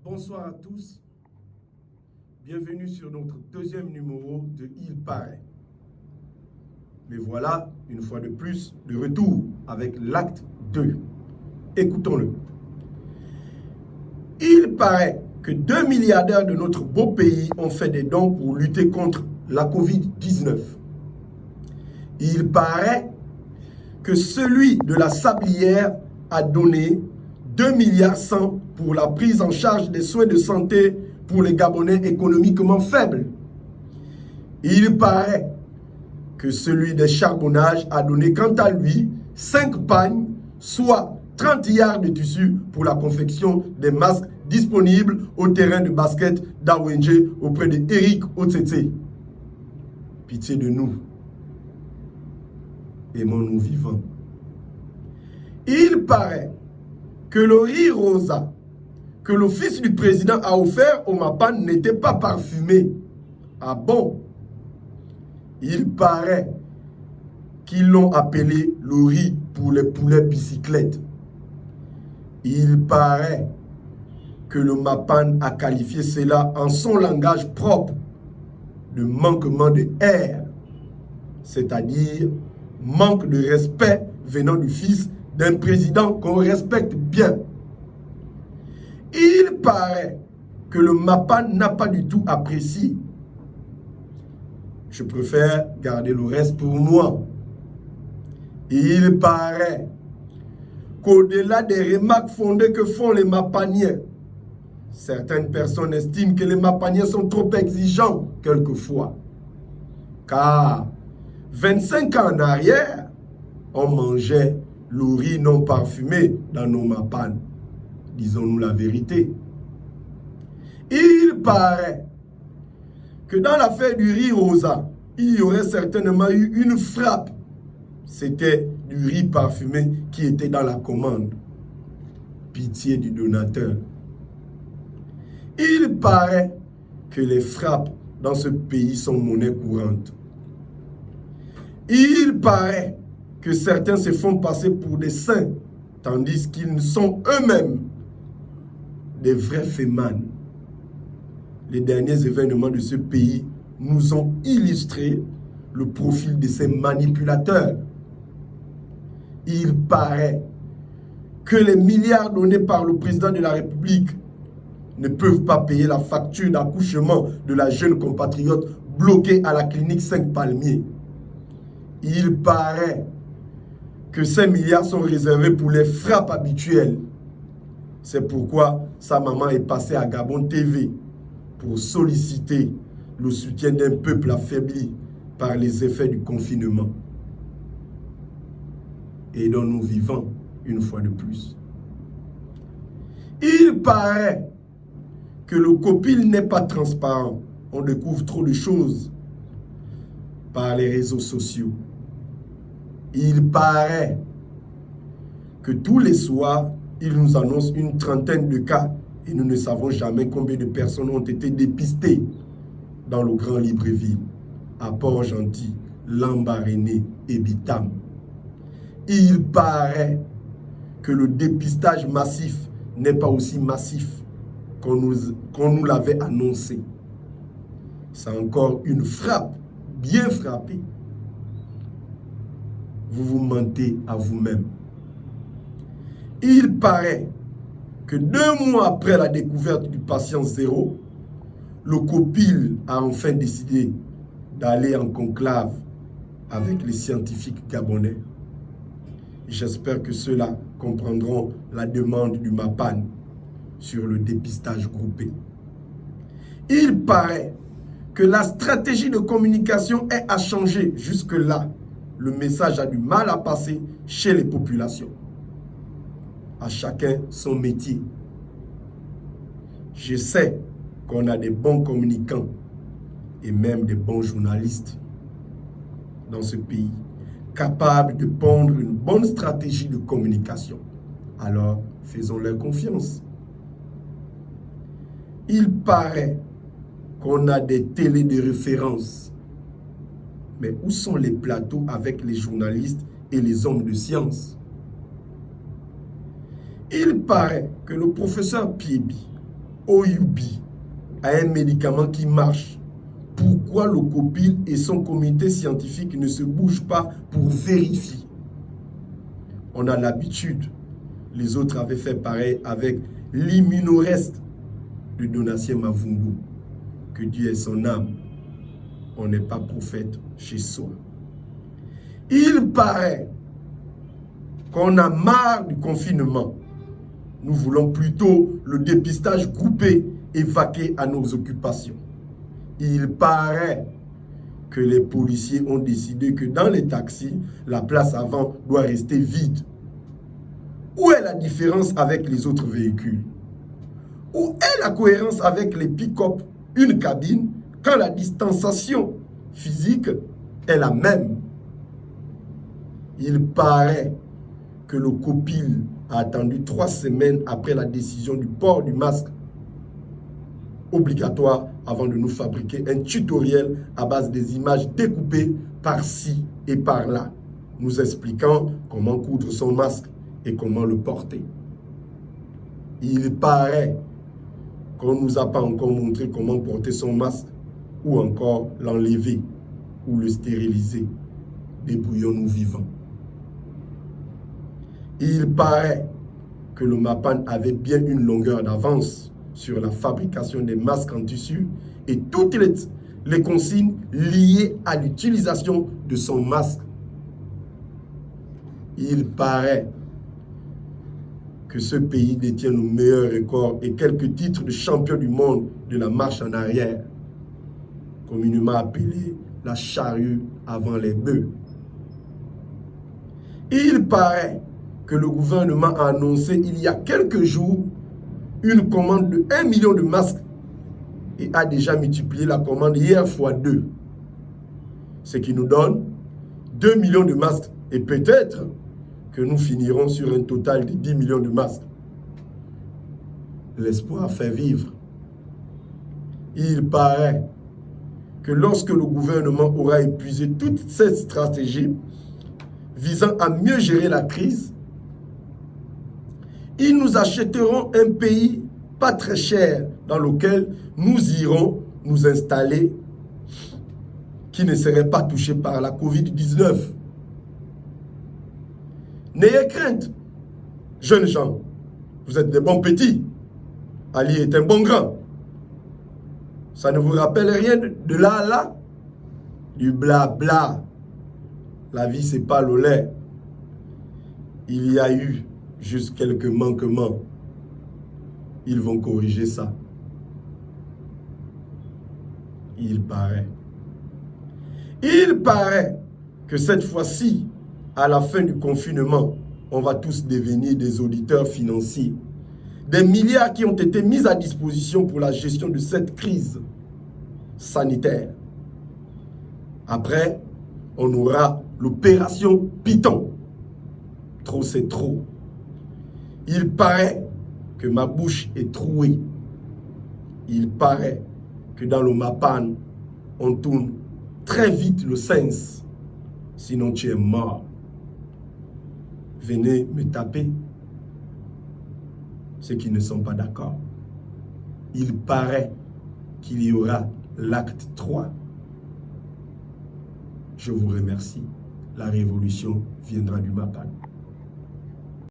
Bonsoir à tous, bienvenue sur notre deuxième numéro de Il paraît. Mais voilà, une fois de plus, de retour avec l'acte 2. Écoutons-le. Il paraît que 2 milliardaires de notre beau pays ont fait des dons pour lutter contre la Covid-19. Il paraît que celui de la Sablière a donné 2 milliards 100 pour la prise en charge des soins de santé pour les Gabonais économiquement faibles. Il paraît que celui des charbonnages a donné quant à lui 5 pagnes, soit 30 yards de tissu pour la confection des masques disponibles au terrain de basket d'Awenge auprès d'Eric Otsetse. Pitié de nous. Aimons-nous vivants. Il paraît que le riz rosa que le fils du président a offert au Mapan n'était pas parfumé. Ah bon? Il paraît qu'ils l'ont appelé le riz pour les poulets bicyclettes. Il paraît que le Mapan a qualifié cela en son langage propre de manquement de air, c'est-à-dire manque de respect venant du fils d'un président qu'on respecte bien. Il paraît que le Mapan n'a pas du tout apprécié. Je préfère garder le reste pour moi. Il paraît qu'au-delà des remarques fondées que font les Mapaniens, certaines personnes estiment que les Mapaniens sont trop exigeants quelquefois. Car 25 ans en arrière, on mangeait le riz non parfumé dans nos Mapan. Disons-nous la vérité. Il paraît que dans l'affaire du riz rosa, il y aurait certainement eu une frappe. C'était du riz parfumé qui était dans la commande. Pitié du donateur. Il paraît que les frappes dans ce pays sont monnaie courante. Il paraît que certains se font passer pour des saints, tandis qu'ils sont eux-mêmes des vrais fémans. Les derniers événements de ce pays nous ont illustré le profil de ces manipulateurs. Il paraît que les milliards donnés par le président de la République ne peuvent pas payer la facture d'accouchement de la jeune compatriote bloquée à la clinique 5 Palmiers. Il paraît que ces milliards sont réservés pour les frappes habituelles. C'est pourquoi sa maman est passée à Gabon TV pour solliciter le soutien d'un peuple affaibli par les effets du confinement. Et dont nous vivons une fois de plus. Il paraît que le copil n'est pas transparent. On découvre trop de choses par les réseaux sociaux. Il paraît que tous les soirs, il nous annonce une trentaine de cas et nous ne savons jamais combien de personnes ont été dépistées dans le Grand Libreville, à Port-Gentil, Lambaréné et Bitam. Il paraît que le dépistage massif n'est pas aussi massif qu'on nous l'avait annoncé. C'est encore une frappe, bien frappée. Vous vous mentez à vous-même. Il paraît que 2 mois après la découverte du patient zéro, le copil a enfin décidé d'aller en conclave avec les scientifiques gabonais. J'espère que ceux-là comprendront la demande du Mapan sur le dépistage groupé. Il paraît que la stratégie de communication est à changer. Jusque-là, le message a du mal à passer chez les populations. À chacun son métier. Je sais qu'on a des bons communicants et même des bons journalistes dans ce pays, capables de pondre une bonne stratégie de communication. Alors, faisons-leur confiance. Il paraît qu'on a des télés de référence. Mais où sont les plateaux avec les journalistes et les hommes de science? Il paraît que le professeur Piebi, OUB a un médicament qui marche, pourquoi le COPIL et son comité scientifique ne se bougent pas pour vérifier? On a l'habitude, les autres avaient fait pareil avec l'immunoreste de Donatien Mavungu. Que Dieu ait son âme, on n'est pas prophète chez soi. Il paraît qu'on a marre du confinement. Nous voulons plutôt le dépistage groupé et vaquer à nos occupations. Il paraît que les policiers ont décidé que dans les taxis, la place avant doit rester vide. Où est la différence avec les autres véhicules? Où est la cohérence avec les pick-up, une cabine, quand la distanciation physique est la même? Il paraît que le COPIL a attendu 3 semaines après la décision du port du masque obligatoire avant de nous fabriquer un tutoriel à base des images découpées par-ci et par-là, nous expliquant comment coudre son masque et comment le porter. Il paraît qu'on ne nous a pas encore montré comment porter son masque ou encore l'enlever ou le stériliser. Débrouillons-nous vivants. Il paraît que le MAPAN avait bien une longueur d'avance sur la fabrication des masques en tissu et toutes les consignes liées à l'utilisation de son masque. Il paraît que ce pays détient le meilleur record et quelques titres de champion du monde de la marche en arrière, communément appelée la charrue avant les bœufs. Il paraît que le gouvernement a annoncé il y a quelques jours une commande de 1 million de masques et a déjà multiplié la commande hier fois 2. Ce qui nous donne 2 millions de masques et peut-être que nous finirons sur un total de 10 millions de masques. L'espoir fait vivre. Il paraît que lorsque le gouvernement aura épuisé toute cette stratégie visant à mieux gérer la crise, ils nous achèteront un pays pas très cher dans lequel nous irons nous installer, qui ne serait pas touché par la Covid-19. N'ayez crainte, jeunes gens, vous êtes des bons petits. Ali est un bon grand. Ça ne vous rappelle rien de là à là? Du blabla. La vie, c'est pas le lait. Il y a eu juste quelques manquements. Ils vont corriger ça. Il paraît. Il paraît que cette fois-ci, à la fin du confinement, on va tous devenir des auditeurs financiers. Des milliards qui ont été mis à disposition pour la gestion de cette crise sanitaire. Après, on aura l'opération Python. Trop, c'est trop. Il paraît que ma bouche est trouée. Il paraît que dans le MAPAN, on tourne très vite le sens. Sinon, tu es mort. Venez me taper ceux qui ne sont pas d'accord. Il paraît qu'il y aura l'acte 3. Je vous remercie. La révolution viendra du MAPAN.